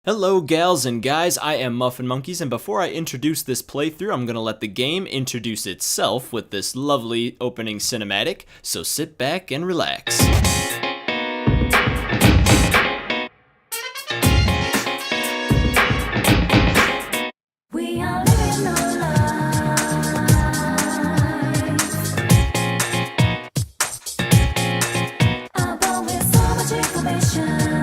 Hello gals and guys, I am Muffin Monkeys, and before I introduce this playthrough, I'm gonna let the game introduce itself with this lovely opening cinematic, so sit back and relax. We are living our lives, but with so much information.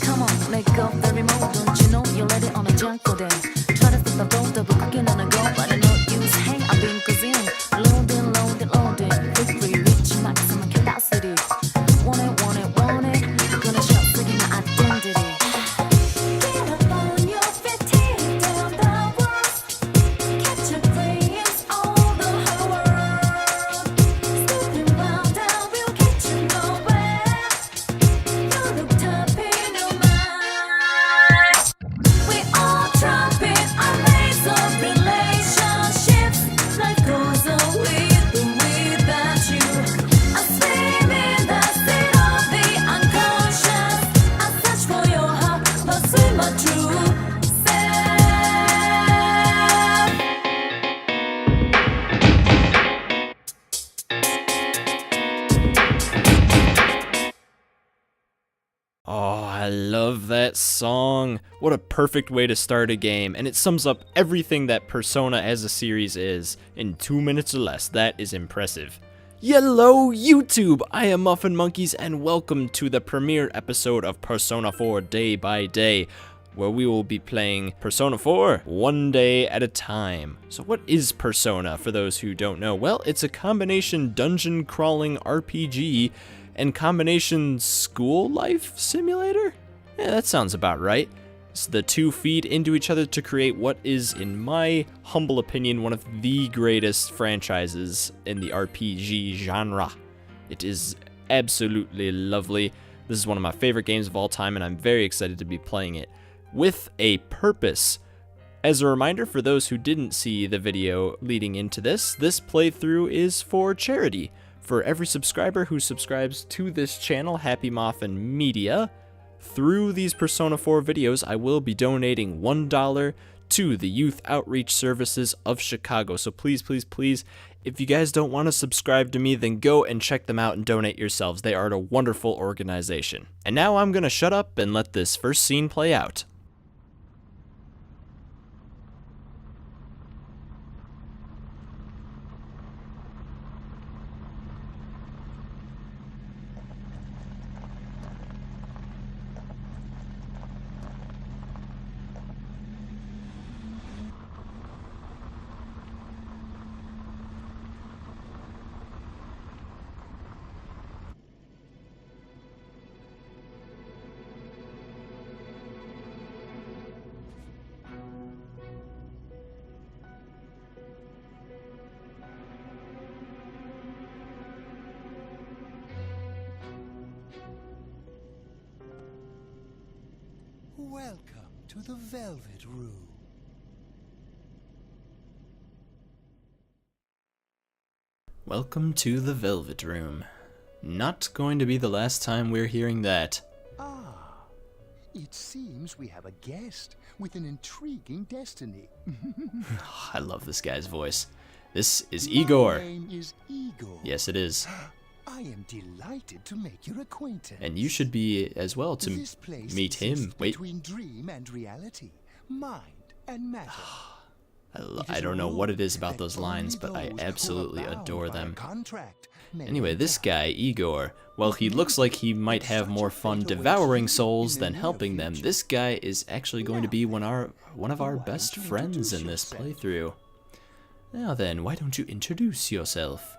Come on, let go the remote. Don't you know you let it on a junk for them? Try to flip the road, double cooking on a go, but I no use. Hey, I've been cuisine, loading, loading, loading. Quick free, reach maximum capacity. Want it, want it, want it. Gonna show freaking my identity. Get up on your feet, take down the walls. Catch your dreams, all the whole world. Snooping round down, we'll get you nowhere. You look tough in your mind. We all trumpet our ways of relationships. Life goes on with or without you. I swim in the sea of the unconscious. I search for your heart, pursue my true self. Oh, I love that song. What a perfect way to start a game, and it sums up everything that Persona as a series is in 2 minutes or less. That is impressive. Hello YouTube, I am Muffin Monkeys, and welcome to the premiere episode of Persona 4 Day by Day, where we will be playing Persona 4 one day at a time. So what is Persona, for those who don't know? Well, it's a combination dungeon crawling RPG and combination school life simulator? Yeah, that sounds about right. So the two feed into each other to create what is, in my humble opinion, one of the greatest franchises in the RPG genre. It is absolutely lovely. This is one of my favorite games of all time, and I'm very excited to be playing it with a purpose. As a reminder for those who didn't see the video leading into this playthrough is for charity. For every subscriber who subscribes to this channel, HappyMoffinMedia, through these Persona 4 videos, I will be donating $1 to the Youth Outreach Services of Chicago. So please, please, please, if you guys don't want to subscribe to me, then go and check them out and donate yourselves. They are a wonderful organization. And now I'm going to shut up and let this first scene play out. Welcome to the Velvet Room. Welcome to the Velvet Room. Not going to be the last time we're hearing that. Ah, it seems we have a guest with an intriguing destiny. I love this guy's voice. This is Igor. My name is Igor. Yes, it is. I am delighted to make your acquaintance. And you should be as well to This place meet him. exists Wait, between dream and reality, mind and matter. I don't know what it is about those lines, but I absolutely adore them. Anyway, this guy, Igor, well, he looks like he might have more fun devouring souls than helping them. This guy is actually going to be one of our best friends in this playthrough. Now then, why don't you introduce yourself?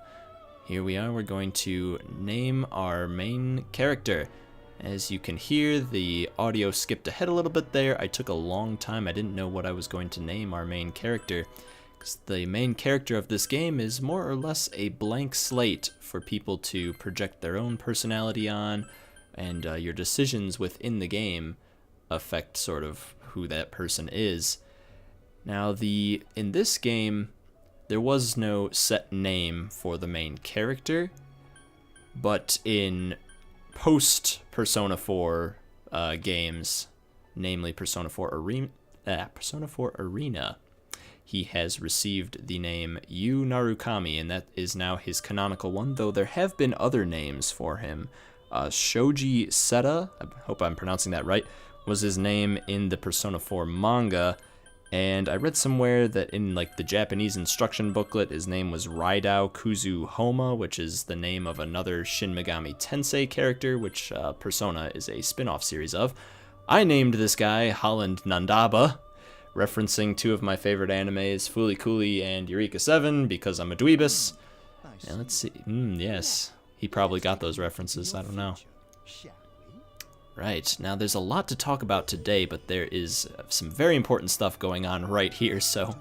Here we are, we're going to name our main character. As you can hear, the audio skipped ahead a little bit there. I took a long time, I didn't know what I was going to name our main character, because the main character of this game is more or less a blank slate for people to project their own personality on, and your decisions within the game affect sort of who that person is. Now, in this game, there was no set name for the main character, but in post-Persona 4 games, namely Persona 4 Arena, he has received the name Yu Narukami, and that is now his canonical one, though there have been other names for him. Shoji Seta, I hope I'm pronouncing that right, was his name in the Persona 4 manga, and I read somewhere that in like the Japanese instruction booklet, his name was Raidao Kuzu Homa, which is the name of another Shin Megami Tensei character, which Persona is a spin-off series of. I named this guy Holland Nandaba, referencing two of my favorite animes, Fooly Cooly and Eureka 7, because I'm a dweebus. And let's see, yes, he probably got those references, I don't know. Right, now there's a lot to talk about today, but there is some very important stuff going on right here, so...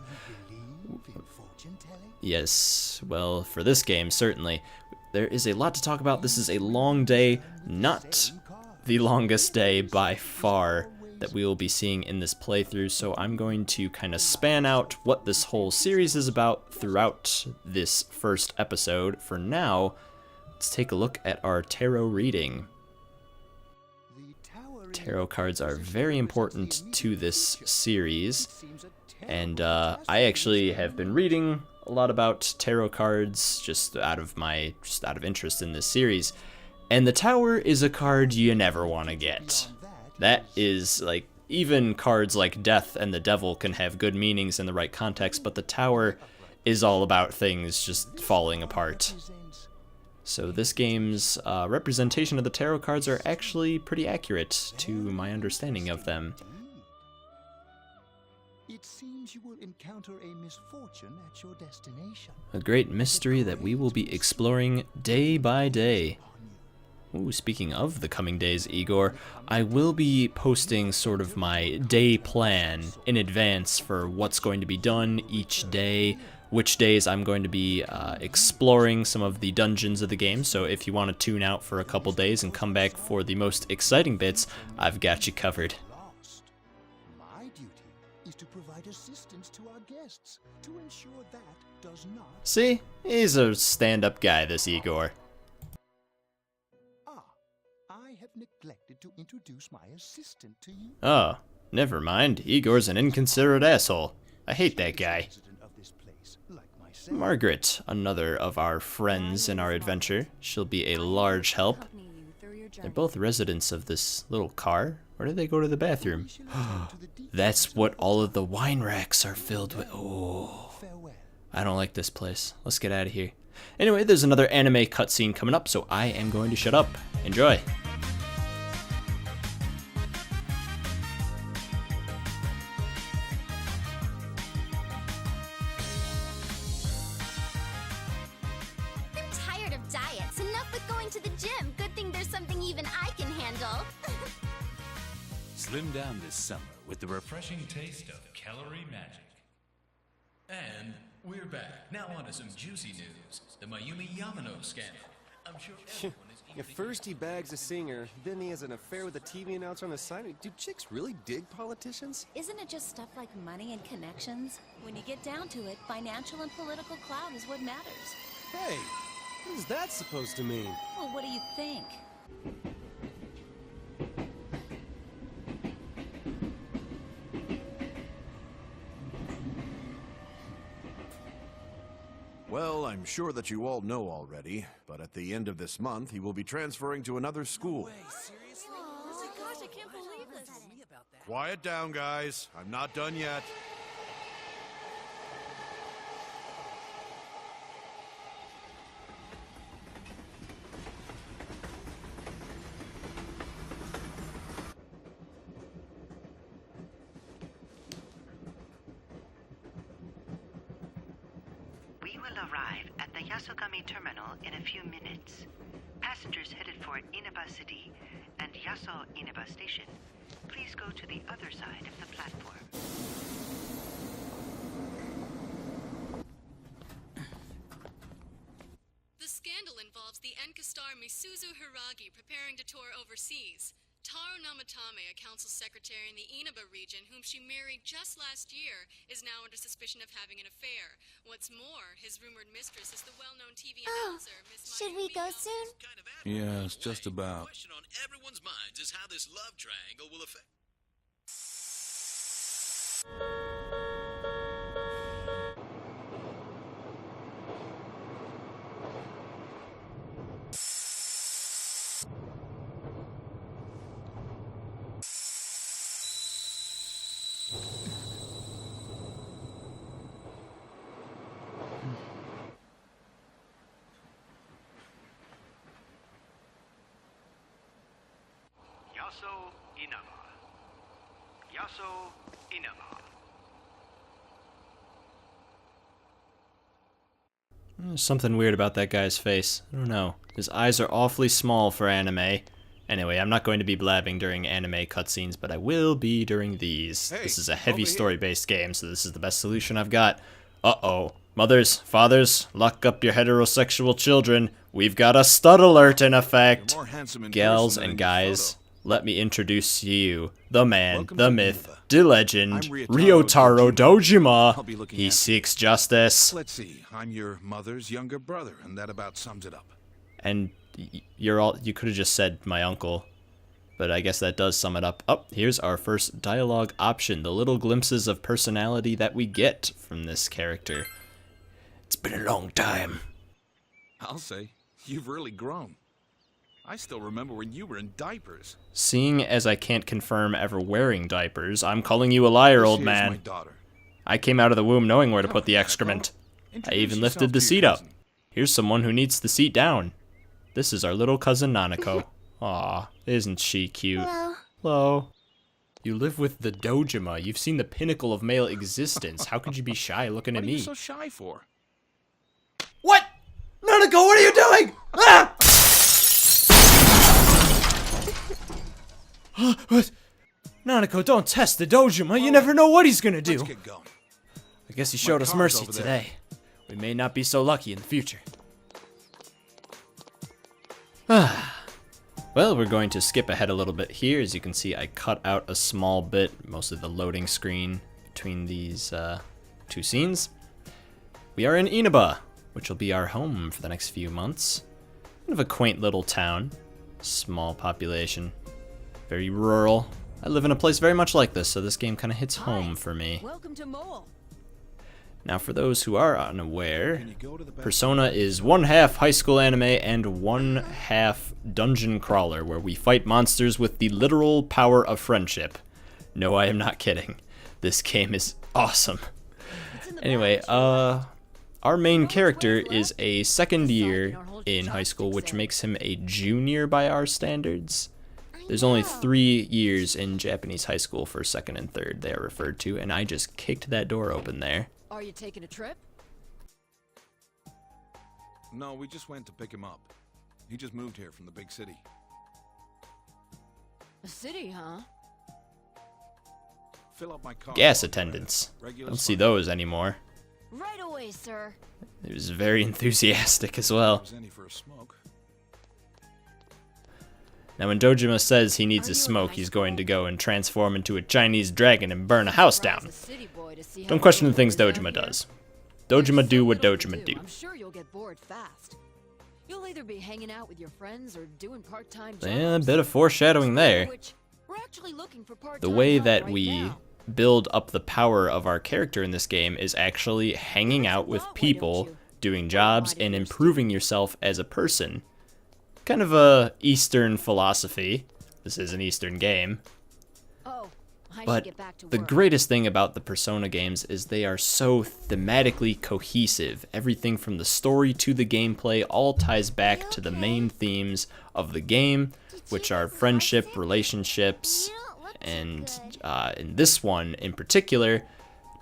Yes, well, for this game, certainly. There is a lot to talk about. This is a long day, not the longest day by far that we will be seeing in this playthrough, so I'm going to kind of span out what this whole series is about throughout this first episode. For now, let's take a look at our tarot reading. Tarot cards are very important to this series, and I actually have been reading a lot about tarot cards just out of interest in this series, and the Tower is a card you never want to get. That is, like, even cards like Death and the Devil can have good meanings in the right context, but the Tower is all about things just falling apart. So this game's representation of the tarot cards are actually pretty accurate to my understanding of them. It seems you will encounter a misfortune at your destination. A great mystery that we will be exploring day by day. Ooh, speaking of the coming days, Igor, I will be posting sort of my day plan in advance for what's going to be done each day, which days I'm going to be exploring some of the dungeons of the game, so if you want to tune out for a couple days and come back for the most exciting bits, I've got you covered. My duty is to provide assistance to our guests to ensure that does not... See? He's a stand-up guy, this Igor. I have neglected to introduce my assistant to you. Oh, never mind. Igor's an inconsiderate asshole. I hate that guy. Margaret, another of our friends in our adventure. She'll be a large help. They're both residents of this little car. Where do they go to the bathroom? That's what all of the wine racks are filled with. Oh, I don't like this place. Let's get out of here. Anyway, there's another anime cutscene coming up, so I am going to shut up. Enjoy. Slim down this summer with the refreshing taste of calorie magic. And we're back. Now on to some juicy news. The Mayumi Yamano scandal. I'm sure everyone is eager to First he bags a singer, then he has an affair with a TV announcer on the side. Do chicks really dig politicians? Isn't it just stuff like money and connections? When you get down to it, financial and political clout is what matters. Hey, what is that supposed to mean? Well, what do you think? Well, I'm sure that you all know already, but at the end of this month, he will be transferring to another school. Seriously? Oh my gosh, I can't believe this. Quiet down, guys. I'm not done yet. We will arrive at the Yasogami terminal in a few minutes. Passengers headed for Inaba City and Yaso Inaba Station, please go to the other side of the platform. The scandal involves the Enkastar Misuzu Hiragi preparing to tour overseas. Taro Namatame, a council secretary in the Inaba region, whom she married just last year, is now under suspicion of having an affair. What's more, his rumored mistress is the well-known TV announcer, Miss Should we go soon? Yes, just about. The question on everyone's minds is how this love triangle will affect. Inaba. Yaso Inaba. There's something weird about that guy's face. I don't know. His eyes are awfully small for anime. Anyway, I'm not going to be blabbing during anime cutscenes, but I will be during these. Hey, this is a heavy over here. story-based game, so this is the best solution I've got. Uh-oh. Mothers, fathers, lock up your heterosexual children. We've got a stud alert in effect. You're more handsome in Gals person than and in your guys, photo. let me introduce to you the man, Welcome the to myth, Inaba. the legend, I'm Ryotaro Ryotaro I'll be Dojima. looking He after seeks justice. Let's see, I'm your mother's younger brother, and that about sums it up. And you could have just said my uncle, but I guess that does sum it up. Oh, here's our first dialogue option, the little glimpses of personality that we get from this character. It's been a long time. I'll say, you've really grown. I still remember when you were in diapers. Seeing as I can't confirm ever wearing diapers, I'm calling you a liar, This old here's man. my daughter. I came out of the womb knowing where to put the Nanako. excrement. I Introduce even yourself lifted the to your seat up. cousin. Here's someone who needs the seat down. This is our little cousin Nanako. Aw, isn't she cute? Hello. Hello. You live with the Dojima. You've seen the pinnacle of male existence. How could you be shy looking What at are you me? so shy for? What? Nanako, what are you doing? Ah! What? Nanako, don't test the Dojima. You never know what he's gonna do. Let's get going. I guess he showed us car's mercy over there. today. We may not be so lucky in the future. Well, we're going to skip ahead a little bit here. As you can see, I cut out a small bit, mostly the loading screen between these two scenes. We are in Inaba, which will be our home for the next few months. Kind of a quaint little town, small population, very rural. I live in a place very much like this, so this game kind of hits home for me. Welcome to Mole. Now, for those who are unaware, Can you go to the back? Persona is one half high school anime and one half dungeon crawler, where we fight monsters with the literal power of friendship. No, I am not kidding. This game is awesome. Anyway, our main character is a second year in high school, which makes him a junior by our standards. There's only 3 years in Japanese high school for second and third they are referred to, and I just kicked that door open there. Are you taking a trip? No, we just went to pick him up. He just moved here from the big city. A city, huh? Fill up my car. Gas while you're at it. attendants. Regular Don't see fine. those anymore. Right away, sir. He was very enthusiastic as well. If there's any for a smoke. Now when Dojima says he needs a smoke, he's going to go and transform into a Chinese dragon and burn a house down. Don't question the things Dojima does. Dojima do what Dojima do. I'm sure you'll get bored fast. You'll either be hanging out with your friends or doing part-time jobs. Yeah, a bit of foreshadowing there. We're actually looking for The part-time way help that right we now. build up the power of our character in this game is actually hanging out with people, doing jobs, and improving yourself as a person. Kind of a Eastern philosophy. This is an Eastern game. Oh, I should But get back to the work. greatest thing about the Persona games is they are so thematically cohesive. Everything from the story to the gameplay all ties back to the main themes of the game, which are friendship, relationships, and in this one in particular,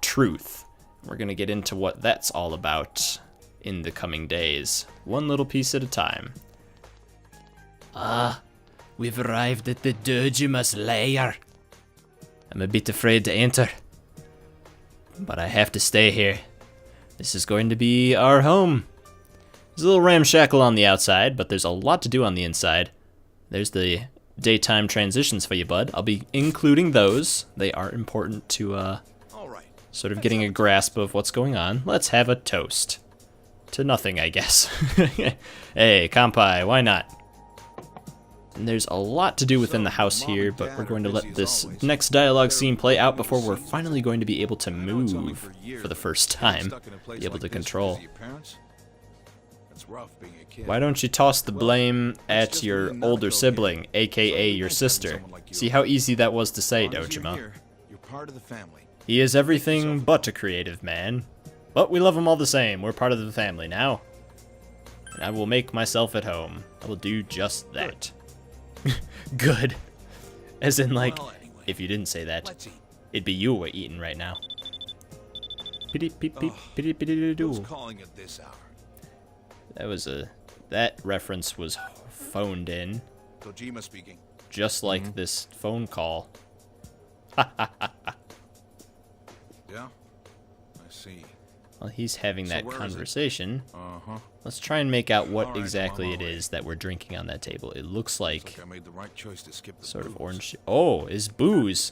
truth. We're going to get into what that's all about in the coming days, one little piece at a time. We've arrived at the Dojima's lair. I'm a bit afraid to enter, but I have to stay here. This is going to be our home. There's a little ramshackle on the outside, but there's a lot to do on the inside. There's the daytime transitions for you, bud. I'll be including those. They are important to sort of getting a grasp of what's going on. Let's have a toast. To nothing, I guess. Hey, kampai, why not? And there's a lot to do within the house here, but we're going to let this next dialogue scene play out before we're finally going to be able to move for the first time. Be able to control. Why don't you toss the blame at your older sibling, aka your sister? See how easy that was to say, Dojima. He is everything but a creative man. But we love him all the same. We're part of the family now. And I will make myself at home. I will do just that. Good. As in, like, if you didn't say that, it'd be you we're eating right now. Who's calling at this hour? That reference was phoned in. DOJIMA speaking. Just like this phone call. Yeah? I see. While he's having that conversation, let's try and make out what exactly it is that we're drinking on that table. It looks like I made the right choice to skip the sort of booze. orange. Oh, is booze.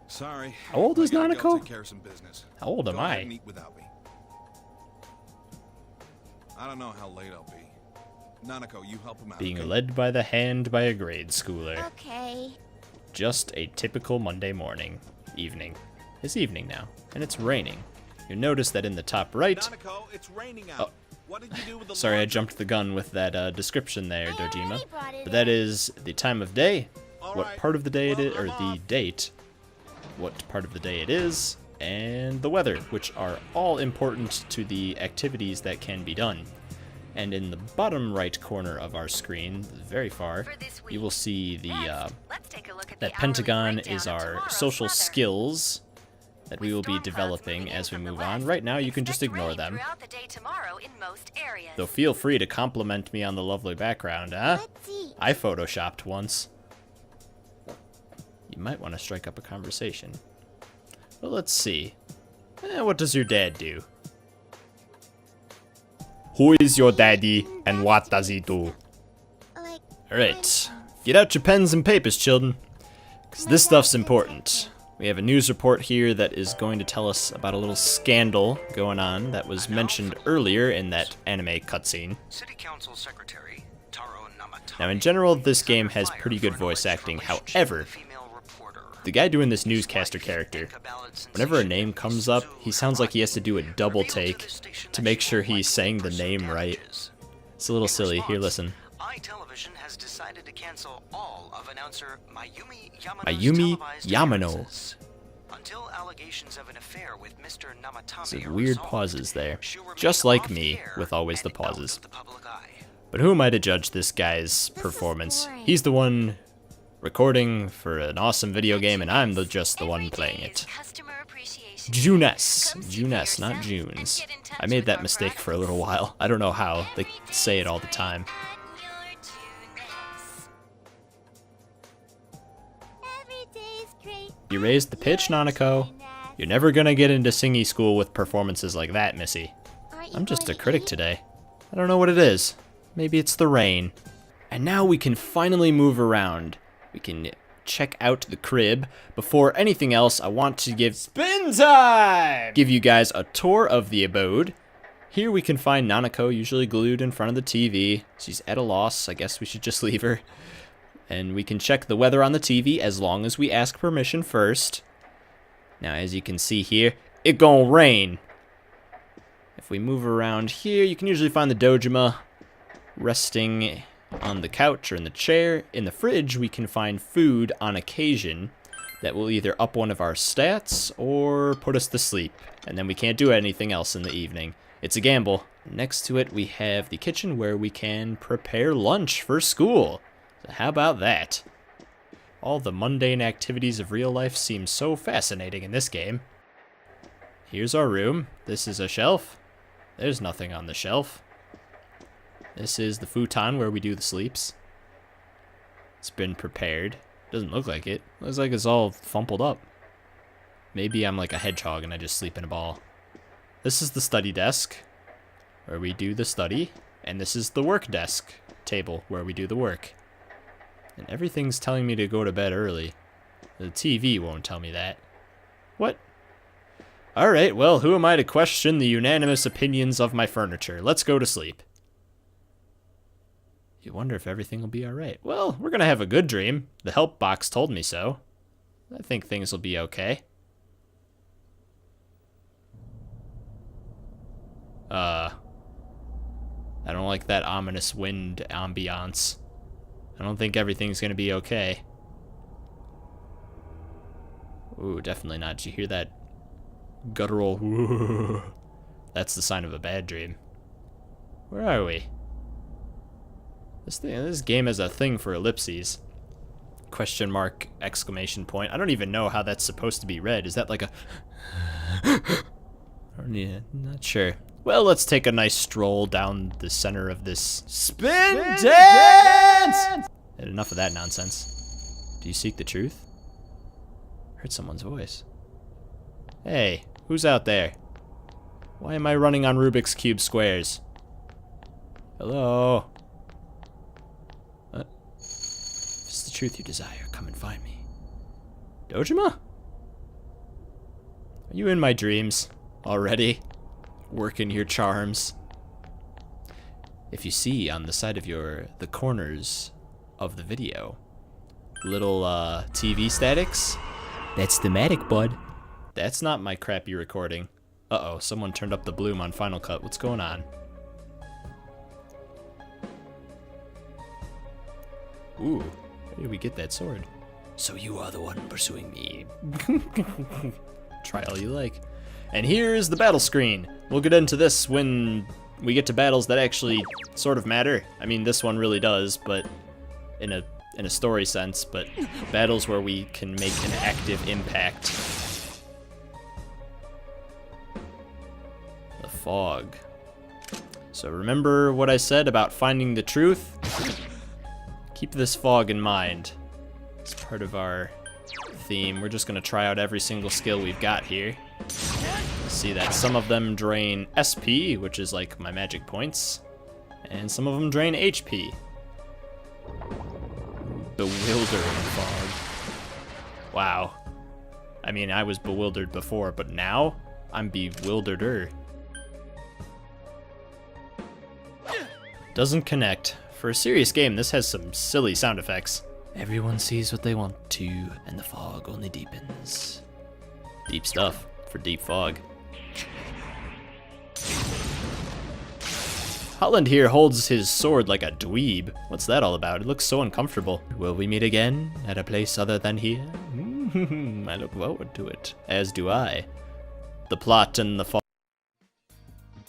Sorry. How old is I gotta go Nanako? take care of some business. How old am Go ahead I? and eat without me. I don't know how late I'll be. Nanako, you help him out. Being okay? led by the hand by a grade schooler. Okay. Just a typical Monday morning. Evening. It's evening now, and it's raining. You'll notice that in the top right... Nanako, it's raining out. What did you do with the Sorry, I laundry? jumped the gun with that description there, Dojima. But that is the time of day, what part of the day it is, or the date, what part of the day it is, and the weather, which are all important to the activities that can be done. And in the bottom right corner of our screen, very far, you will see the that pentagon is our social skills that we will be developing as we move on. Right now, you can just ignore them. Though feel free to compliment me on the lovely background, huh? I photoshopped once. You might want to strike up a conversation. Well, let's see. What does your dad do? Who is your daddy, and what does he do? Alright, get out your pens and papers, children, because this stuff's important. We have a news report here that is going to tell us about a little scandal going on that was mentioned earlier in that anime cutscene. City Council Secretary Taro Namatani. Now, in general, this game has pretty good voice acting. However, the guy doing this newscaster character, whenever a name comes up, he sounds like he has to do a double take to make sure he's saying the name right. It's a little silly. Here, listen. iTelevision has decided to cancel all of announcer Mayumi Yamano. Until allegations of an affair with Mr. Namatami Some weird pauses there. Just like me, with always the pauses. But who am I to judge this guy's performance? He's the one recording for an awesome video game, and I'm just the one playing it. Junes, not Junes. I made that mistake for a little while. I don't know how. They say it all the time. You raised the pitch, Nanako. You're never gonna get into singy school with performances like that, Missy. I'm just a critic today. I don't know what it is. Maybe it's the rain. And now we can finally move around. We can check out the crib. Before anything else, I want to give you guys a tour of the abode. Here we can find Nanako, usually glued in front of the TV. She's at a loss. I guess we should just leave her. And we can check the weather on the TV as long as we ask permission first. Now, as you can see here, it gon' rain. If we move around here, you can usually find the Dojima resting on the couch or in the chair. In the fridge, we can find food on occasion that will either up one of our stats or put us to sleep. And then we can't do anything else in the evening. It's a gamble. Next to it, we have the kitchen where we can prepare lunch for school. So how about that? All the mundane activities of real life seem so fascinating in this game. Here's our room. This is a shelf. There's nothing on the shelf. This is the futon where we do the sleeps. It's been prepared. Doesn't look like it. Looks like it's all fumbled up. Maybe I'm like a hedgehog and I just sleep in a ball. This is the study desk where we do the study. And this is the work desk table where we do the work. And everything's telling me to go to bed early. The TV won't tell me that. What? Alright, well, who am I to question the unanimous opinions of my furniture? Let's go to sleep. You wonder if everything will be alright. Well, we're gonna have a good dream. The help box told me so. I think things will be okay. I don't like that ominous wind ambiance. I don't think everything's gonna be okay. Ooh, definitely not. Did you hear that guttural? That's the sign of a bad dream. Where are we? This game has a thing for ellipses. Question mark, exclamation point. I don't even know how that's supposed to be read. Is that like a... Not sure. Well, let's take a nice stroll down the center of this spin dance! And enough of that nonsense. Do you seek the truth? I heard someone's voice. Hey, who's out there? Why am I running on Rubik's Cube squares? Hello? What? If it's the truth you desire, come and find me. Dojima? Are you in my dreams already? Working your charms? If you see on the side of the corners of the video, little TV statics, that's thematic, bud. That's not my crappy recording. Uh-oh, someone turned up the bloom on Final Cut. What's going on? Ooh, where did we get that sword? So you are the one pursuing me. Try all you like. And here's the battle screen. We'll get into this when we get to battles that actually sort of matter. I mean, this one really does, but in a story sense, but battles where we can make an active impact. The fog. So remember what I said about finding the truth? Keep this fog in mind. It's part of our theme. We're just gonna try out every single skill we've got here. See that some of them drain SP, which is like my magic points, and some of them drain HP. Bewildering fog. Wow. I mean, I was bewildered before, but now I'm bewildered-er. Doesn't connect. For a serious game, this has some silly sound effects. Everyone sees what they want to, and the fog only deepens. Deep stuff for deep fog. Holland here holds his sword like a dweeb. What's that all about? It looks so uncomfortable. Will we meet again at a place other than here? I look forward to it. As do I. The plot and the fog.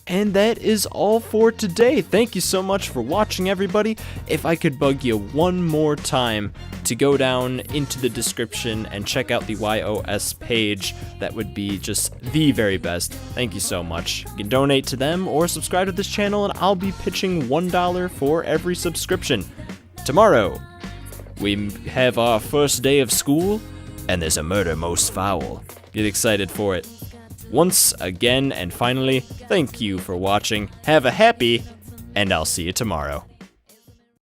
And that is all for today. Thank you so much for watching, everybody. If I could bug you one more time to go down into the description and check out the YOS page, that would be just the very best. Thank you so much. You can donate to them or subscribe to this channel, and I'll be pitching $1 for every subscription. Tomorrow, we have our first day of school, and there's a murder most foul. Get excited for it. Once again and finally, thank you for watching. Have a happy, and I'll see you tomorrow.